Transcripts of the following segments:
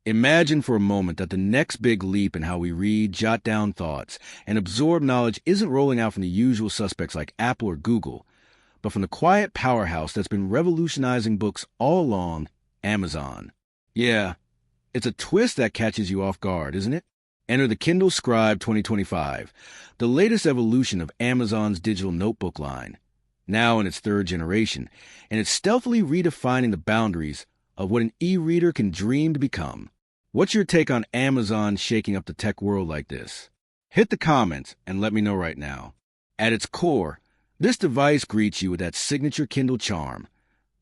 Imagine for a moment that the next big leap in how we read, jot down thoughts, and absorb knowledge isn't rolling out from the usual suspects like Apple or Google, but from the quiet powerhouse that's been revolutionizing books all along, Amazon. Yeah, it's a twist that catches you off guard, isn't it? Enter the Kindle Scribe 2025, the latest evolution of Amazon's digital notebook line, now in its third generation, and it's stealthily redefining the boundaries of what an e-reader can dream to become. What's your take on Amazon shaking up the tech world like this? Hit the comments and let me know right now. At its core, this device greets you with that signature Kindle charm,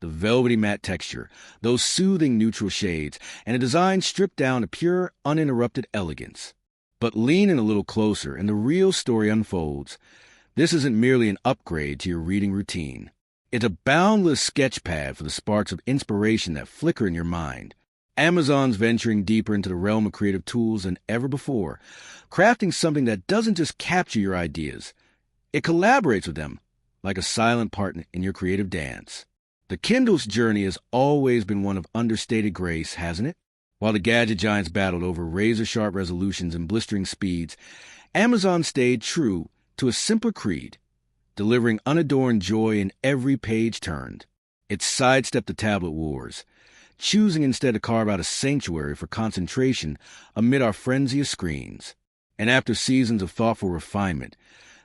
the velvety matte texture, those soothing neutral shades, and a design stripped down to pure, uninterrupted elegance. But lean in a little closer and the real story unfolds. This isn't merely an upgrade to your reading routine. It's a boundless sketch pad for the sparks of inspiration that flicker in your mind. Amazon's venturing deeper into the realm of creative tools than ever before, crafting something that doesn't just capture your ideas. It collaborates with them, like a silent partner in your creative dance. The Kindle's journey has always been one of understated grace, hasn't it? While the gadget giants battled over razor-sharp resolutions and blistering speeds, Amazon stayed true to a simpler creed, delivering unadorned joy in every page turned. It sidestepped the tablet wars, choosing instead to carve out a sanctuary for concentration amid our frenzy of screens. And after seasons of thoughtful refinement,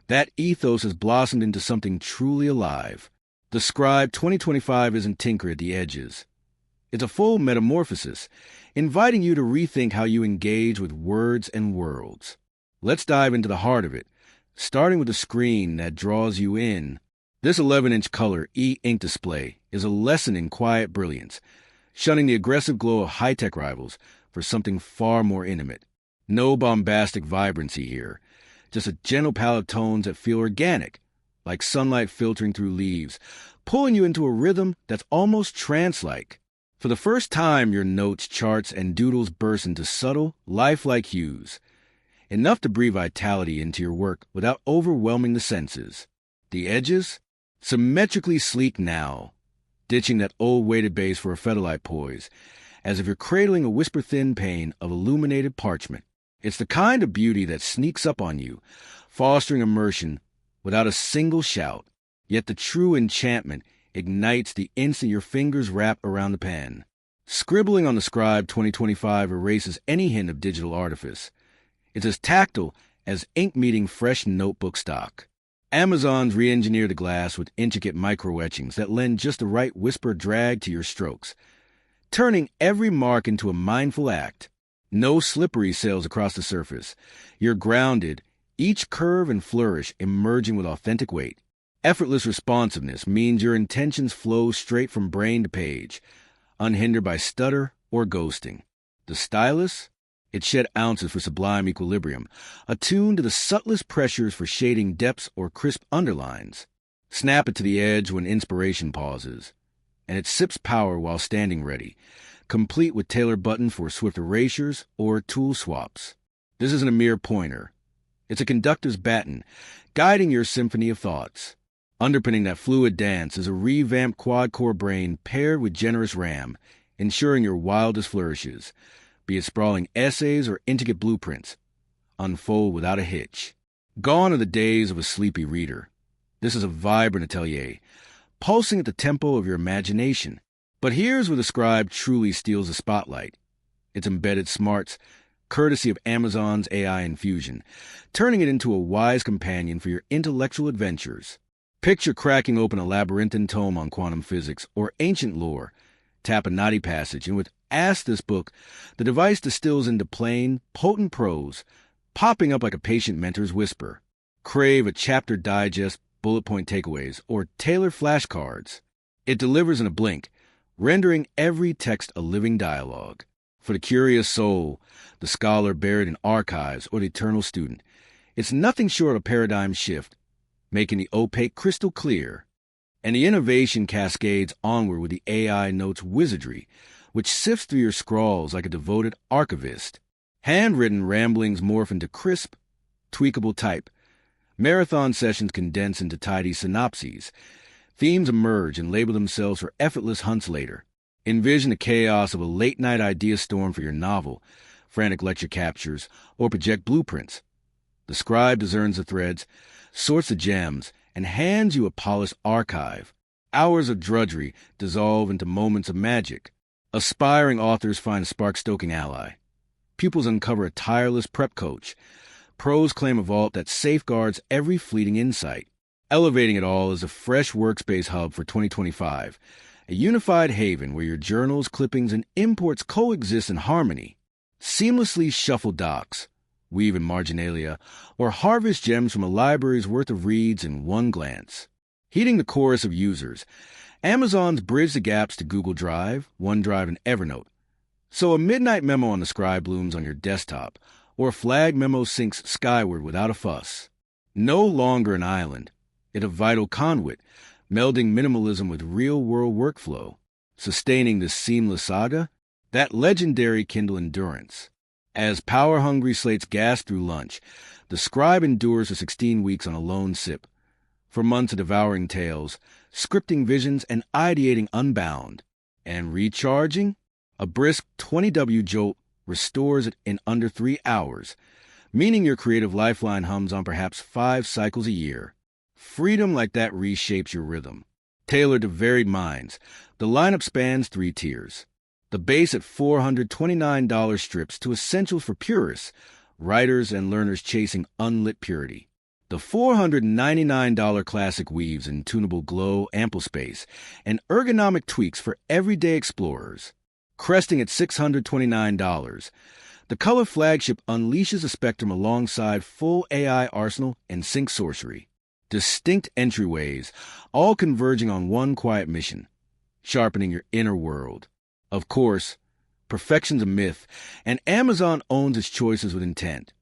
that ethos has blossomed into something truly alive. The Scribe 2025 isn't tinker at the edges. It's a full metamorphosis, inviting you to rethink how you engage with words and worlds. Let's dive into the heart of it, starting with the screen that draws you in. This 11-inch color e-ink display is a lesson in quiet brilliance, shunning the aggressive glow of high-tech rivals for something far more intimate. No bombastic vibrancy here, just a gentle palette of tones that feel organic, like sunlight filtering through leaves, pulling you into a rhythm that's almost trance-like. For the first time, your notes, charts, and doodles burst into subtle, lifelike hues, enough to breathe vitality into your work without overwhelming the senses. The edges? Symmetrically sleek now, ditching that old weighted base for a feather-light poise, as if you're cradling a whisper-thin pane of illuminated parchment. It's the kind of beauty that sneaks up on you, fostering immersion without a single shout, yet the true enchantment ignites the instant your fingers wrap around the pen. Scribbling on the Scribe 2025 erases any hint of digital artifice. It's as tactile as ink meeting fresh notebook stock. Amazon's re-engineered the glass with intricate micro-etchings that lend just the right whisper drag to your strokes, turning every mark into a mindful act. No slippery sails across the surface. You're grounded, each curve and flourish emerging with authentic weight. Effortless responsiveness means your intentions flow straight from brain to page, unhindered by stutter or ghosting. The stylus? It shed ounces for sublime equilibrium, attuned to the subtlest pressures for shading depths or crisp underlines. Snap it to the edge when inspiration pauses, and it sips power while standing ready, complete with tailored buttons for swift erasures or tool swaps. This isn't a mere pointer. It's a conductor's baton, guiding your symphony of thoughts. Underpinning that fluid dance is a revamped quad-core brain paired with generous RAM, ensuring your wildest flourishes, be it sprawling essays or intricate blueprints, unfold without a hitch. Gone are the days of a sleepy reader. This is a vibrant atelier, pulsing at the tempo of your imagination. But here's where the Scribe truly steals the spotlight. Its embedded smarts, courtesy of Amazon's AI infusion, turning it into a wise companion for your intellectual adventures. Picture cracking open a labyrinthine tome on quantum physics or ancient lore. Tap a knotty passage, and with Ask This Book, the device distills into plain, potent prose, popping up like a patient mentor's whisper. Crave a chapter digest, bullet point takeaways, or tailored flashcards. It delivers in a blink, rendering every text a living dialogue. For the curious soul, the scholar buried in archives, or the eternal student, it's nothing short of a paradigm shift, making the opaque crystal clear. And the innovation cascades onward with the AI Notes wizardry, which sifts through your scrawls like a devoted archivist. Handwritten ramblings morph into crisp, tweakable type. Marathon sessions condense into tidy synopses. Themes emerge and label themselves for effortless hunts later. Envision the chaos of a late-night idea storm for your novel, frantic lecture captures, or project blueprints. The scribe discerns the threads, sorts the gems, and hands you a polished archive. Hours of drudgery dissolve into moments of magic. Aspiring authors find a spark-stoking ally. Pupils uncover a tireless prep coach. Pros claim a vault that safeguards every fleeting insight. Elevating it all is a fresh workspace hub for 2025, a unified haven where your journals, clippings, and imports coexist in harmony. Seamlessly shuffle docs, weave in marginalia, or harvest gems from a library's worth of reads in one glance. Heeding the chorus of users, Amazon's bridged the gaps to Google Drive, OneDrive, and Evernote. So a midnight memo on the Scribe blooms on your desktop, or a flag memo sinks skyward without a fuss. No longer an island, it a vital conduit, melding minimalism with real-world workflow. Sustaining this seamless saga, that legendary Kindle endurance. As power-hungry slates gas through lunch, the Scribe endures for 16 weeks on a lone sip. For months of devouring tales, scripting visions, and ideating unbound. And recharging? A brisk 20W jolt restores it in under 3 hours, meaning your creative lifeline hums on perhaps 5 cycles a year. Freedom like that reshapes your rhythm. Tailored to varied minds, the lineup spans 3 tiers. The base at $429 strips to essentials for purists, writers, and learners chasing unlit purity. The $499 classic weaves in tunable glow, ample space, and ergonomic tweaks for everyday explorers. Cresting at $629, the color flagship unleashes a spectrum alongside full AI arsenal and sync sorcery. Distinct entryways, all converging on one quiet mission, sharpening your inner world. Of course, perfection's a myth, and Amazon owns its choices with intent.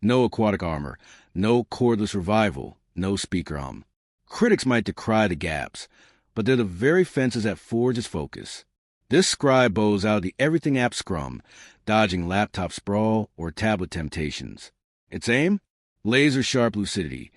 No aquatic armor, no cordless revival, no speaker hum. Critics might decry the gaps, but they're the very fences that forge its focus. This scribe bows out of the everything app scrum, dodging laptop sprawl or tablet temptations. Its aim? Laser-sharp lucidity,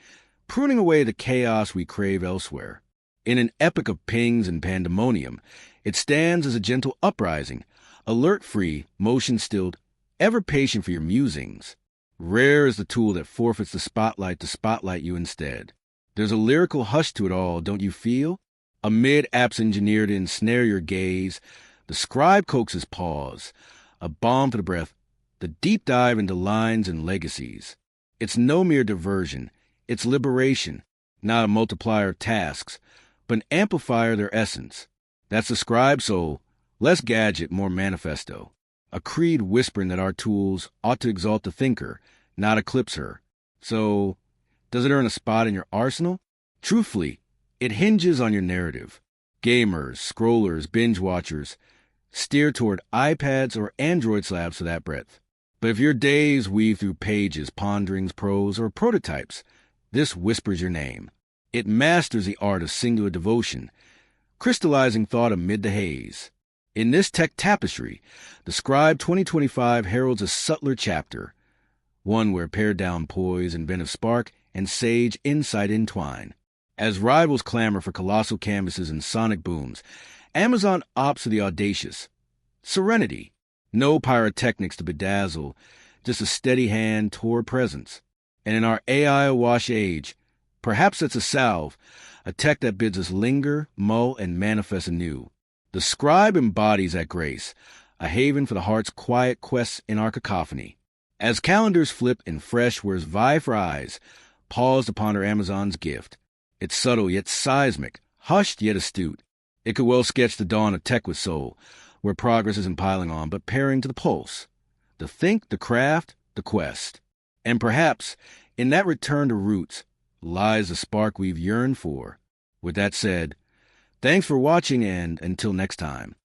pruning away the chaos we crave elsewhere. In an epic of pings and pandemonium, it stands as a gentle uprising, alert-free, motion-stilled, ever patient for your musings. Rare is the tool that forfeits the spotlight to spotlight you instead. There's a lyrical hush to it all, don't you feel? Amid apps engineered to ensnare your gaze, the scribe coaxes pause, a balm for the breath, the deep dive into lines and legacies. It's no mere diversion, it's liberation, not a multiplier of tasks, but an amplifier of their essence. That's the scribe soul, less gadget, more manifesto. A creed whispering that our tools ought to exalt the thinker, not eclipse her. So, does it earn a spot in your arsenal? Truthfully, it hinges on your narrative. Gamers, scrollers, binge watchers, steer toward iPads or Android slabs for that breadth. But if your days weave through pages, ponderings, prose, or prototypes, this whispers your name. It masters the art of singular devotion, crystallizing thought amid the haze. In this tech tapestry, the Scribe 2025 heralds a subtler chapter, one where pared-down poise, inventive spark, and sage insight entwine. As rivals clamor for colossal canvases and sonic booms, Amazon opts for the audacious. Serenity. No pyrotechnics to bedazzle, just a steady hand toward presence. And in our AI-awash age, perhaps it's a salve, a tech that bids us linger, mull, and manifest anew. The scribe embodies that grace, a haven for the heart's quiet quests in our cacophony. As calendars flip and fresh wears vie for eyes, pause to ponder Amazon's gift. It's subtle yet seismic, hushed yet astute. It could well sketch the dawn of tech with soul, where progress isn't piling on but paring to the pulse. The think, the craft, the quest. And perhaps, in that return to roots, lies the spark we've yearned for. With that said, thanks for watching, and until next time.